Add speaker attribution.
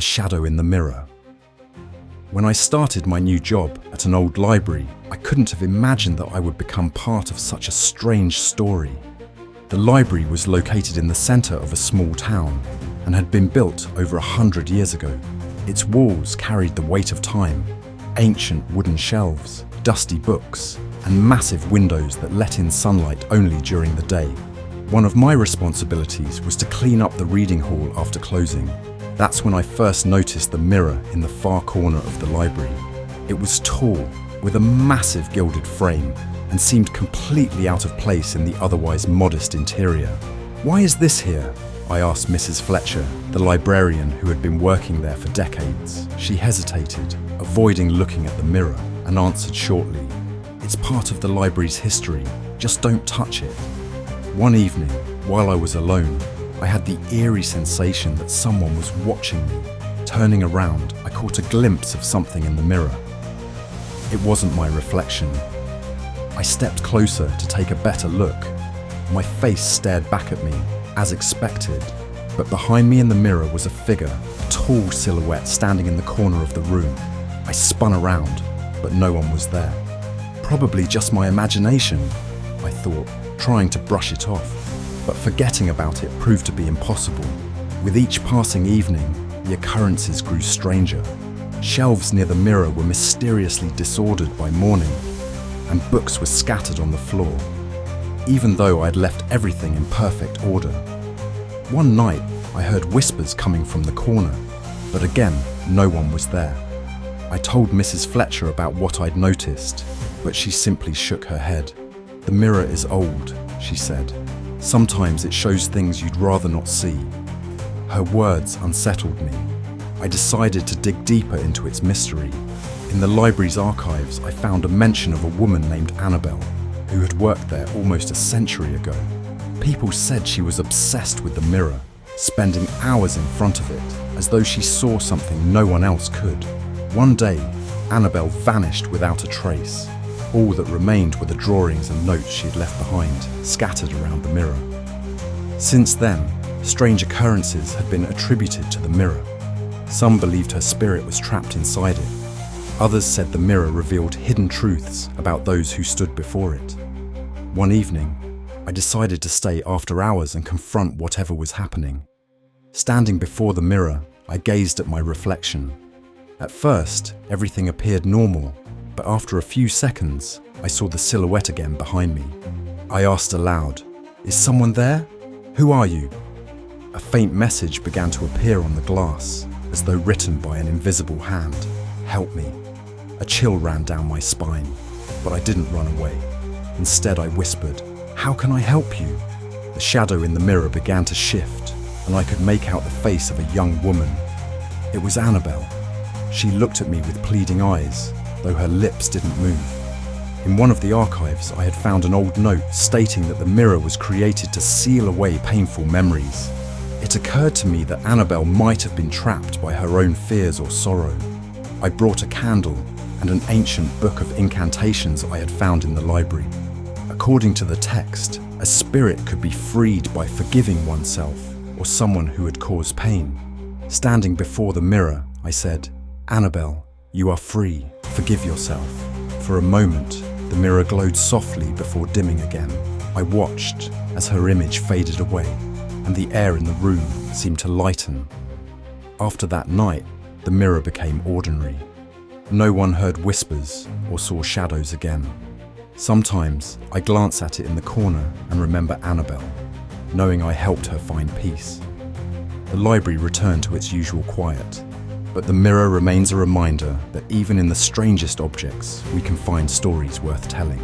Speaker 1: the shadow in the mirror. When I started my new job at an old library, I couldn't have imagined that I would become part of such a strange story. The library was located in the center of a small town and had been built over 100 years ago. Its walls carried the weight of time, ancient wooden shelves, dusty books, and massive windows that let in sunlight only during the day. One of my responsibilities was to clean up the reading hall after closing. That's when I first noticed the mirror in the far corner of the library. It was tall, with a massive gilded frame, and seemed completely out of place in the otherwise modest interior. "Why is this here?" I asked Mrs. Fletcher, the librarian who had been working there for decades. She hesitated, avoiding looking at the mirror, and answered shortly, "It's part of the library's history, just don't touch it." One evening, while I was alone, I had the eerie sensation that someone was watching me. Turning around, I caught a glimpse of something in the mirror. It wasn't my reflection. I stepped closer to take a better look. My face stared back at me, as expected, but behind me in the mirror was a figure, a tall silhouette standing in the corner of the room. I spun around, but no one was there. Probably just my imagination, I thought, trying to brush it off. But forgetting about it proved to be impossible. With each passing evening, the occurrences grew stranger. Shelves near the mirror were mysteriously disordered by mourning, and books were scattered on the floor, even though I'd left everything in perfect order. One night, I heard whispers coming from the corner, but again, no one was there. I told Mrs. Fletcher about what I'd noticed, but she simply shook her head. "The mirror is old," she said. "Sometimes it shows things you'd rather not see." Her words unsettled me. I decided to dig deeper into its mystery. In the library's archives, I found a mention of a woman named Annabelle, who had worked there almost a century ago. People said she was obsessed with the mirror, spending hours in front of it, as though she saw something no one else could. One day, Annabelle vanished without a trace. All that remained were the drawings and notes she had left behind, scattered around the mirror. Since then, strange occurrences had been attributed to the mirror. Some believed her spirit was trapped inside it. Others said the mirror revealed hidden truths about those who stood before it. One evening, I decided to stay after hours and confront whatever was happening. Standing before the mirror, I gazed at my reflection. At first, everything appeared normal, but after a few seconds, I saw the silhouette again behind me. I asked aloud, "Is someone there? Who are you?" A faint message began to appear on the glass, as though written by an invisible hand. "Help me." A chill ran down my spine, but I didn't run away. Instead, I whispered, "How can I help you?" The shadow in the mirror began to shift, and I could make out the face of a young woman. It was Annabelle. She looked at me with pleading eyes, though her lips didn't move. In one of the archives, I had found an old note stating that the mirror was created to seal away painful memories. It occurred to me that Annabelle might have been trapped by her own fears or sorrow. I brought a candle and an ancient book of incantations I had found in the library. According to the text, a spirit could be freed by forgiving oneself or someone who had caused pain. Standing before the mirror, I said, "Annabelle, you are free. Forgive yourself." For a moment, the mirror glowed softly before dimming again. I watched as her image faded away, and the air in the room seemed to lighten. After that night, the mirror became ordinary. No one heard whispers or saw shadows again. Sometimes I glance at it in the corner and remember Annabelle, knowing I helped her find peace. The library returned to its usual quiet, but the mirror remains a reminder that even in the strangest objects, we can find stories worth telling.